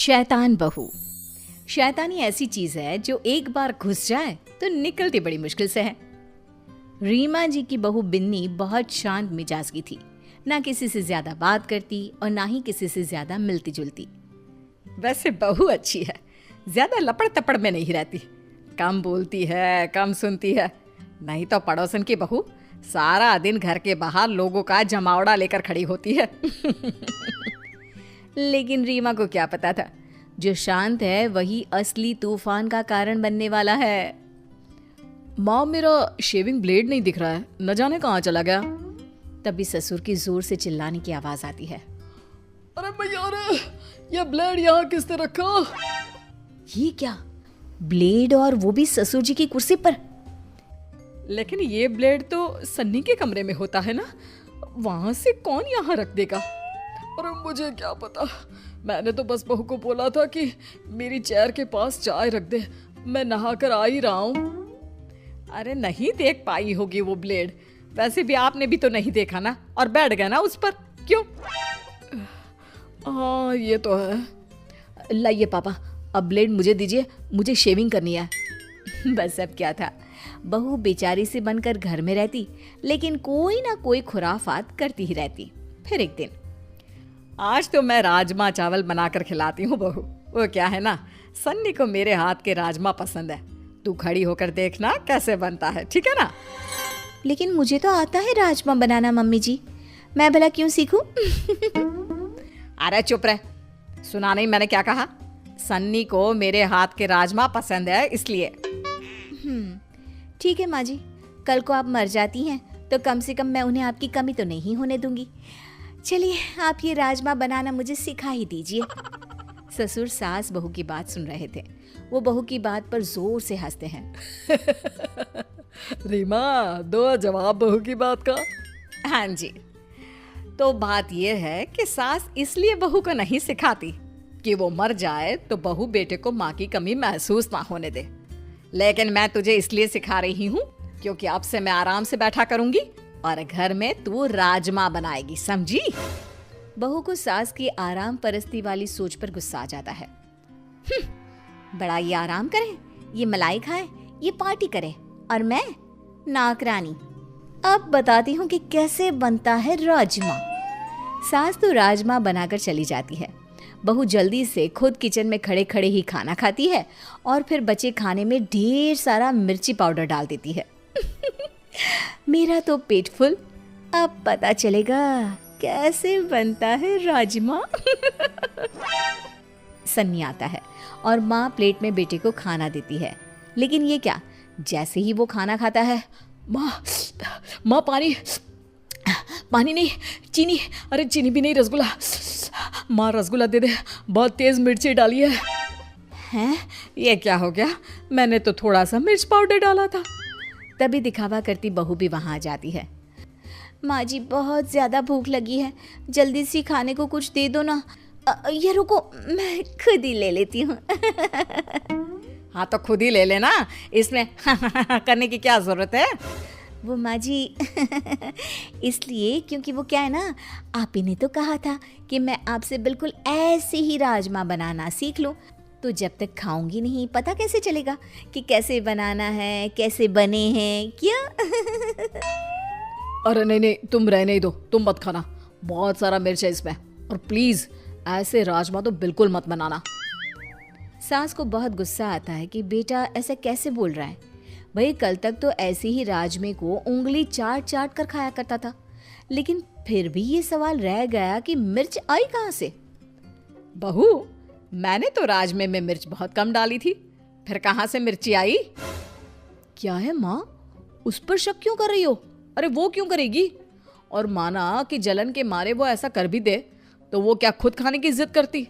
शैतान बहू। शैतानी ऐसी चीज है जो एक बार घुस जाए तो निकलती बड़ी मुश्किल से है। रीमा जी की बहू बिन्नी बहुत शांत मिजाज की थी, ना किसी से ज्यादा बात करती और ना ही किसी से ज्यादा मिलती जुलती। वैसे बहू अच्छी है, ज्यादा लपड़ तपड़ में नहीं रहती, कम बोलती है, कम सुनती है। नहीं तो पड़ोसन की बहू सारा दिन घर के बाहर लोगों का जमावड़ा लेकर खड़ी होती है। लेकिन रीमा को क्या पता था, जो शांत है वही असली तूफान का कारण बनने वाला है। माँ, मेरा शेविंग ब्लेड नहीं दिख रहा है, न जाने कहाँ चला गया। तभी ससुर की जोर से चिल्लाने की आवाज आती है। अरे भैया, अरे ये ब्लेड यहाँ किसने रखा? ये क्या, ब्लेड और वो भी ससुर जी की कुर्सी पर? लेकिन ये ब्लेड तो सन्नी के कमरे में होता है ना, वहां से कौन यहाँ रख देगा? अरे मुझे क्या पता, मैंने तो बस बहू को बोला था कि मेरी चेयर के पास चाय रख दे, मैं नहा कर आ ही रहा हूँ। अरे नहीं देख पाई होगी वो ब्लेड, वैसे भी आपने भी तो नहीं देखा ना, और बैठ गया ना उस पर, क्यों? हाँ ये तो है। लाइए पापा, अब ब्लेड मुझे दीजिए, मुझे शेविंग करनी है। बस अब क्या था, बहू बेचारी से बनकर घर में रहती, लेकिन कोई ना कोई खुराफात करती ही रहती। फिर एक दिन, आज तो मैं राजमा चावल बनाकर खिलाती हूँ बहू। वो क्या है ना, सन्नी को मेरे हाथ के राजमा पसंद है, तू खड़ी होकर देखना कैसे बनता है, ठीक है ना? लेकिन मुझे तो आता है राजमा बनाना मम्मी जी, मैं भला क्यों सीखूं? अरे चुप रह, सुना नहीं मैंने क्या कहा? सन्नी को मेरे हाथ के राजमा पसंद है इसलिए। ठीक है माँ जी, कल को आप मर जाती हैं तो कम से कम मैं उन्हें आपकी कमी तो नहीं होने दूंगी। चलिए आप ये राजमा बनाना मुझे सिखा ही दीजिए। ससुर सास बहू की बात सुन रहे थे, वो बहू की बात पर जोर से हंसते हैं। रीमा, दो जवाब बहू की बात का। हाँ जी, तो बात यह है कि सास इसलिए बहू को नहीं सिखाती कि वो मर जाए तो बहू बेटे को माँ की कमी महसूस ना होने दे, लेकिन मैं तुझे इसलिए सिखा रही हूँ क्योंकि अब से मैं आराम से बैठा करूंगी और घर में तू राजमा बनाएगी, समझी? बहू को सास की आराम परस्ती वाली सोच पर गुस्सा आ जाता है। बड़ा ये आराम करे, ये मलाई खाए, ये पार्टी करे, और मैं नौकरानी। अब बताती हूँ कि कैसे बनता है राजमा। सास तो राजमा बनाकर चली जाती है, बहू जल्दी से खुद किचन में खड़े खड़े ही खाना खाती है और फिर बचे खाने में ढेर सारा मिर्ची पाउडर डाल देती है। मेरा तो पेट फुल, अब पता चलेगा कैसे बनता है राजमा। सन्नी आता है और माँ प्लेट में बेटे को खाना देती है, लेकिन ये क्या, जैसे ही वो खाना खाता है, माँ पानी, पानी नहीं, चीनी, अरे चीनी भी नहीं, रसगुल्ला, माँ रसगुल्ला दे दे, बहुत तेज मिर्ची डाली है। हैं, ये क्या हो गया, मैंने तो थोड़ा सा मिर्च पाउडर डाला था। तभी दिखावा करती बहू भी वहां आ जाती है। माँ जी बहुत ज्यादा भूख लगी है, जल्दी से खाने को कुछ दे दो ना। ये रुको, मैं खुद ही ले लेती हूँ। हाँ तो खुद ही ले लेना, इसमें करने की क्या जरूरत है? वो माँ जी इसलिए क्योंकि वो क्या है ना, आप ही ने तो कहा था कि मैं आपसे बिल्कुल ऐसे ही राजमा बनाना सीख लूं, तो जब तक खाऊंगी नहीं पता कैसे चलेगा कि कैसे बनाना है, कैसे बने हैं क्या? अरे नहीं नहीं, तुम रहने ही दो, तुम मत खाना, बहुत सारा मिर्च है इसमें, और प्लीज ऐसे राजमा तो बिल्कुल मत बनाना। सास को बहुत गुस्सा आता है कि बेटा ऐसा कैसे बोल रहा है, भाई कल तक तो ऐसे ही राजमे को उंगली चाट चाट कर खाया करता था, लेकिन फिर भी ये सवाल रह गया कि मिर्च आई कहाँ से? बहू, मैंने तो राजमे में मिर्च बहुत कम डाली थी, फिर कहाँ से मिर्ची आई? क्या है माँ, उस पर शक क्यों कर रही हो? अरे वो क्यों करेगी, और माना कि जलन के मारे वो ऐसा कर भी दे तो वो क्या खुद खाने की जिद करती?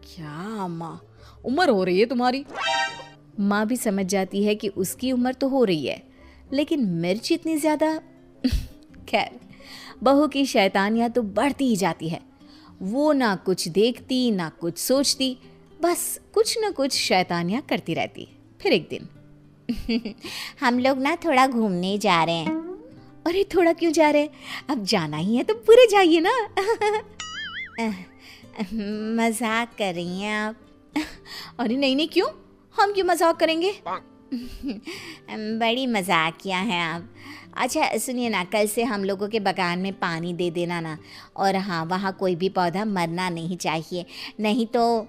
क्या माँ, उम्र हो रही है तुम्हारी। माँ भी समझ जाती है कि उसकी उम्र तो हो रही है, लेकिन मिर्च इतनी ज्यादा। खैर, बहू की शैतानियां तो बढ़ती ही जाती है, वो ना कुछ देखती ना कुछ सोचती, बस कुछ ना कुछ शैतानियां करती रहती। फिर एक दिन, हम लोग ना थोड़ा घूमने जा रहे हैं। अरे थोड़ा क्यों जा रहे हैं, अब जाना ही है तो पूरे जाइए ना। मजाक कर रही हैं आप? अरे नहीं नहीं, क्यों? हम क्यों मजाक करेंगे? बड़ी मजाकिया हैं आप। अच्छा सुनिए ना, कल से हम लोगों के बगान में पानी दे देना ना। और हाँ, वहाँ कोई भी पौधा मरना नहीं चाहिए, नहीं तो।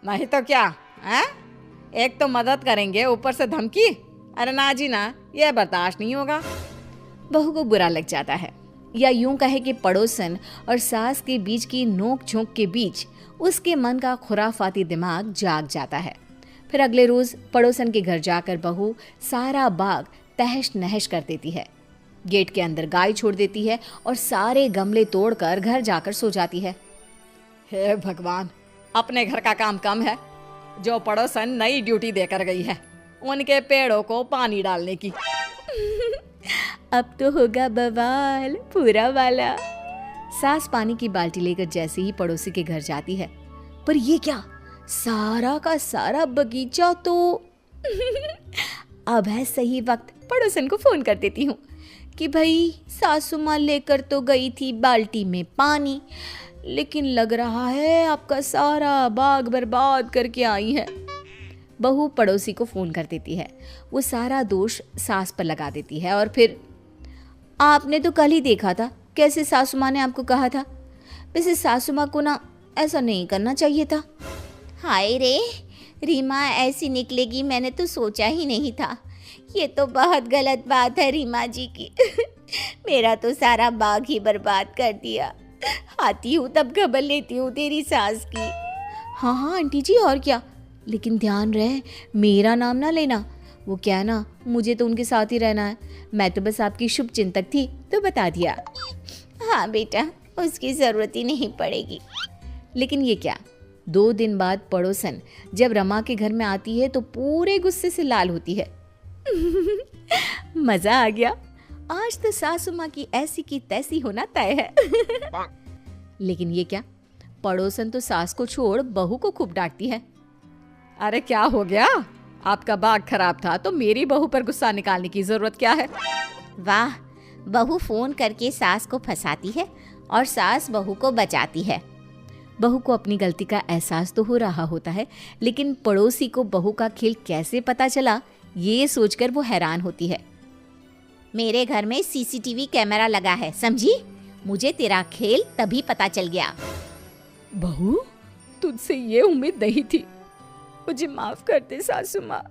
नहीं तो क्या है? एक तो मदद करेंगे, ऊपर से धमकी। अरे ना जी ना, ये बर्दाश्त नहीं होगा। बहू को बुरा लग जाता है, या यूं कहे कि पड़ोसन और सास के बीच की नोक झोंक के बीच उसके मन का खुराफाती दिमाग जाग जाता है। फिर अगले रोज पड़ोसन के घर जाकर बहू सारा बाग तहस नहस कर देती है। गेट के अंदर गाय छोड़ देती है और सारे गमले तोड़कर घर जाकर सो जाती है। हे भगवान, अपने घर का काम कम है, जो पड़ोसन नई ड्यूटी देकर गई है उनके पेड़ों को पानी डालने की। अब तो होगा बवाल पूरा वाला। सास पानी की बाल्टी लेकर जैसे ही पड़ोसी के घर जाती है, पर ये क्या, सारा का सारा बगीचा तो अब है सही वक्त पड़ोसन को फोन कर देती हूँ कि भाई सासू माँ लेकर तो गई थी बाल्टी में पानी, लेकिन लग रहा है आपका सारा बाग बर्बाद करके आई है। बहू पड़ोसी को फोन कर देती है। वो सारा दोष सास पर लगा देती है और फिर, आपने तो कल ही देखा था कैसे सासू माँ ने आपको कहा था। वैसे सासू माँ को ना ऐसा नहीं करना चाहिए था। हाय रे, रीमा ऐसी निकलेगी मैंने तो सोचा ही नहीं था। ये तो बहुत गलत बात है रीमा जी की। मेरा तो सारा बाग ही बर्बाद कर दिया। आती हूँ तब खबर लेती हूँ तेरी सास की। हाँ हाँ आंटी जी, और क्या, लेकिन ध्यान रहे मेरा नाम ना लेना। वो क्या है ना, मुझे तो उनके साथ ही रहना है। मैं तो बस आपकी शुभ चिंतक थी तो बता दिया। हाँ बेटा, उसकी ज़रूरत ही नहीं पड़ेगी। लेकिन ये क्या, 2 दिन बाद पड़ोसन जब रमा के घर में आती है तो पूरे गुस्से से लाल होती है। मज़ा आ गया, आज तो सासू माँ की ऐसी की तैसी होना तय है। लेकिन ये क्या, पड़ोसन तो सास को छोड़ बहू को खूब डांटती है। अरे क्या हो गया, आपका बाग खराब था तो मेरी बहू पर गुस्सा निकालने की जरूरत क्या है? वाह, बहू फोन करके सास को फंसाती है और सास बहू को बचाती है। बहू को अपनी गलती का एहसास तो हो रहा होता है, लेकिन पड़ोसी को बहू का खेल कैसे पता चला ये सोचकर वो हैरान होती है। मेरे घर में सीसीटीवी कैमरा लगा है, समझी? मुझे तेरा खेल तभी पता चल गया। बहू, तुझसे ये उम्मीद नहीं थी। मुझे माफ कर दे सासू माँ।